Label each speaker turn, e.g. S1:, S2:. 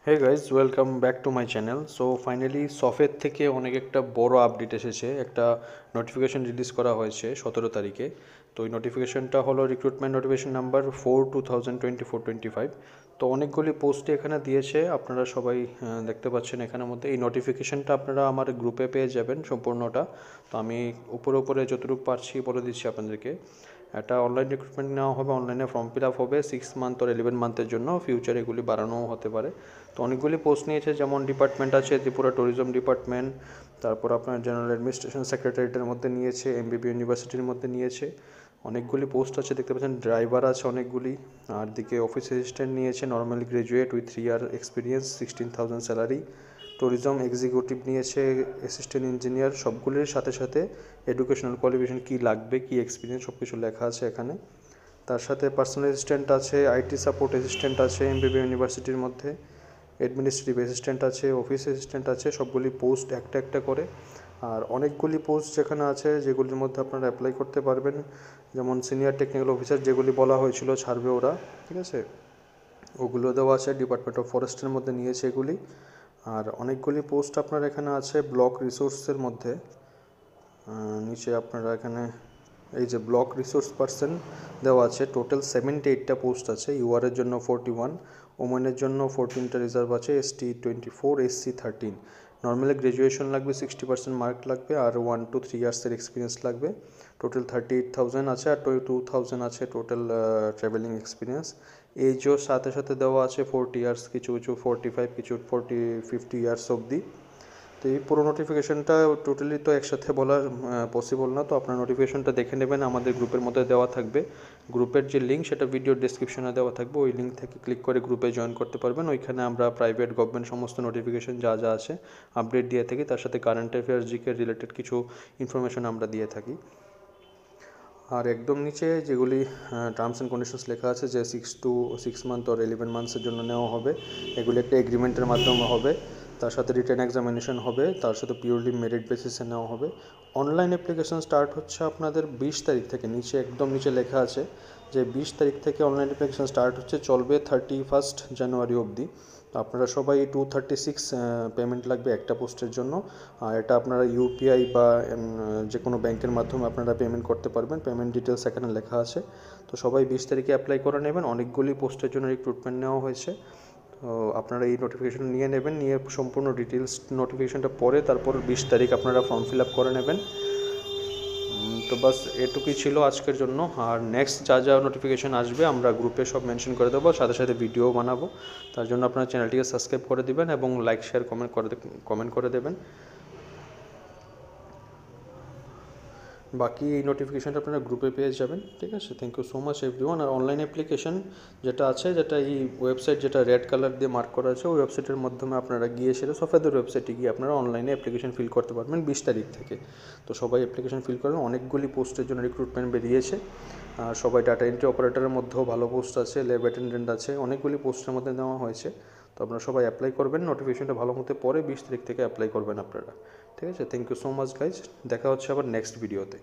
S1: Hey guys, welcome back to my channel. So finally সফের থেকে অনেক একটা বড় আপডেট এসেছে, একটা নোটিফিকেশন রিলিজ করা হয়েছে 17 তারিখে। তো এই নোটিফিকেশনটা হলো রিক্রুটমেন্ট নোটিফিকেশন নাম্বার 4/2024-25। তো অনেকগুলি পোস্টে এখানে দিয়েছে, আপনারা সবাই দেখতে পাচ্ছেন এখানের মধ্যে। এই নোটিফিকেশনটা আপনারা আমার গ্রুপে পেয়ে যাবেন সম্পূর্ণটা। তো আমি উপরে যতটুকু পারছি বলে দিচ্ছি আপনাদেরকে। একটা অনলাইন রিক্রুটমেন্ট নেওয়া হবে, অনলাইনে ফর্ম ফিল আপ হবে 6 মান্থ আর 11 মান্থের জন্য। ফিউচারে এগুলি বাড়ানোও হতে পারে। তো অনেকগুলি পোস্ট নিয়েছে, যেমন ডিপার্টমেন্ট আছে ত্রিপুরা ট্যুরিজম ডিপার্টমেন্ট, তারপর আপনার জেনারেল অ্যাডমিনিস্ট্রেশন সেক্রেটারিয়েটের মধ্যে নিয়েছে, এমবিবি ইউনিভার্সিটির মধ্যে নিয়েছে। অনেকগুলি পোস্ট আছে দেখতে পাচ্ছেন, ড্রাইভার আছে অনেকগুলি। আর দিকে অফিস অ্যাসিস্ট্যান্ট নিয়েছে, normal graduate with 3 year experience, 16,000 salary. Tourism executive নিয়েছে, অ্যাসিস্ট্যান্ট ইঞ্জিনিয়ার। সবগুলির সাথে সাথে এডুকেশনাল কোয়ালিফিকেশন কী লাগবে, কী এক্সপিরিয়েন্স, সব কিছু লেখা আছে এখানে। তার সাথে পার্সোনাল অ্যাসিস্ট্যান্ট আছে, আইটি সাপোর্ট অ্যাসিস্ট্যান্ট আছে এমবিবি ইউনিভার্সিটির মধ্যে, অ্যাডমিনিস্ট্রেটিভ অ্যাসিস্ট্যান্ট আছে, অফিস অ্যাসিস্ট্যান্ট আছে। সবগুলি পোস্ট একটা একটা করে। আর অনেকগুলি পোস্ট যেখানে আছে যেগুলির মধ্যে আপনারা অ্যাপ্লাই করতে পারবেন, যেমন সিনিয়র টেকনিক্যাল অফিসার যেগুলি বলা হয়েছিল ছাড়বে ওরা, ঠিক আছে, ওগুলো দেওয়া আছে। ডিপার্টমেন্ট অফ ফরেস্টের মধ্যে নিয়েছে এগুলি। আর অনেকগুলি পোস্ট আপনার এখানে আছে ব্লক রিসোর্সের মধ্যে। নিচে আপনারা এখানে এই যে ব্লক রিসোর্স পার্সন দেওয়া আছে, টোটাল 78টা পোস্ট আছে। ইউআরের জন্য 41, ওমেনের জন্য 14টা রিজার্ভ আছে, এসটি 24, এসসি 13। নর্মালি গ্র্যাজুয়েশন লাগবে, 60% মার্ক লাগবে, আর 1 to 3 ইয়ার্সের এক্সপিরিয়েন্স লাগবে। টোটাল 38,000 আছে, আর 22,000 আছে টোটাল ট্রাভেলিং এক্সপিরিয়েন্স। এজও সাথে সাথে দেওয়া আছে 40 ইয়ার্স, কিছু 45, কিছু 50 ইয়ার্স অবধি। তো এই পুরো নোটিফিকেশনটা টোটালি তো একসাথে বলা পসিবল না, তো আপনার নোটিফিকেশনটা দেখে নেবেন, আমাদের গ্রুপের মধ্যে দেওয়া থাকবে। গ্রুপের যে লিঙ্ক সেটা ভিডিওর ডেসক্রিপশনে দেওয়া থাকবে, ওই লিঙ্ক থেকে ক্লিক করে গ্রুপে জয়েন করতে পারবেন। ওইখানে আমরা প্রাইভেট গভর্নমেন্ট সমস্ত নোটিফিকেশন যা যা আছে আপডেট দিয়ে থাকি, তার সাথে কারেন্ট অ্যাফেয়ার্স জিকে রিলেটেড কিছু ইনফরমেশন আমরা দিয়ে থাকি। আর একদম নিচে যেগুলি টার্মস অ্যান্ড কন্ডিশনস লেখা আছে, যে 6 মান্থ আর 11 মান্থসের জন্য নেওয়া হবে, এগুলি একটা এগ্রিমেন্টের মাধ্যমে হবে। তার সাথে রিটেন এক্সামিনেশন হবে, তার সাথে পিওরলি মেরিট বেসিসে নেওয়া হবে। অনলাইন অ্যাপ্লিকেশন স্টার্ট হচ্ছে আপনাদের 20 তারিখ থেকে। নিচে একদম নিচে লেখা আছে যে 20 তারিখ থেকে অনলাইন অ্যাপ্লিকেশন স্টার্ট হচ্ছে, চলবে 31 জানুয়ারি অবধি। তো আপনারা সবাই 236 পেমেন্ট লাগবে একটা পোস্টের জন্য। আর এটা আপনারা ইউপিআই বা যে কোনো ব্যাংকের মাধ্যমে আপনারা পেমেন্ট করতে পারবেন। পেমেন্ট ডিটেলস এখানে লেখা আছে। তো সবাই 20 তারিখে অ্যাপ্লাই করে নেবেন। অনেকগুলি পোস্টের জন্য রিক্রুটমেন্ট নেওয়া হয়েছে। তো আপনারা এই নোটিফিকেশন নিয়ে নেবেন, নিয়ে সম্পূর্ণ ডিটেলস নোটিফিকেশনটা পরে তারপর 20 তারিখ আপনারা ফর্ম ফিল আপ করে নেবেন। তো বাস এটুকুই ছিল আজকের জন্য। আর নেক্সট যা যা নোটিফিকেশান আসবে আমরা গ্রুপে সব মেনশন করে দেবো, সাথে সাথে ভিডিও বানাবো। তার জন্য আপনার চ্যানেলটিকে সাবস্ক্রাইব করে দেবেন এবং লাইক শেয়ার কমেন্ট করে দেবেন। বাকি এই নোটিফিকেশানটা আপনারা গ্রুপে পেয়ে যাবেন, ঠিক আছে। Thank you so much everyone. আর অনলাইন অ্যাপ্লিকেশন যেটা আছে, যেটা এই ওয়েবসাইট যেটা রেড কালার দিয়ে মার্ক করা আছে, ওই ওয়েবসাইটের মাধ্যমে আপনারা গিয়ে সেটা সফেদের ওয়েবসাইটে গিয়ে আপনারা অনলাইনে অ্যাপ্লিকেশন ফিল করতে পারবেন 20 তারিখ থেকে। তো সবাই অ্যাপ্লিকেশন ফিল করবেন। অনেকগুলি পোস্টের জন্য রিক্রুটমেন্ট বেরিয়েছে। আর সবাই ডাটা এন্ট্রি অপারেটরের মধ্যেও ভালো পোস্ট আছে, ল্যাব অ্যাটেন্ডেন্ট আছে, অনেকগুলি পোস্টের মধ্যে নেওয়া হয়েছে। তো আপনারা সবাই অ্যাপ্লাই করবেন, নোটিফিকেশনটা ভালো মতো পরে 20 তারিখ থেকে অ্যাপ্লাই করবেন আপনারা, ঠিক আছে। Thank you so much guys, দেখা হচ্ছে আবার নেক্সট ভিডিওতে।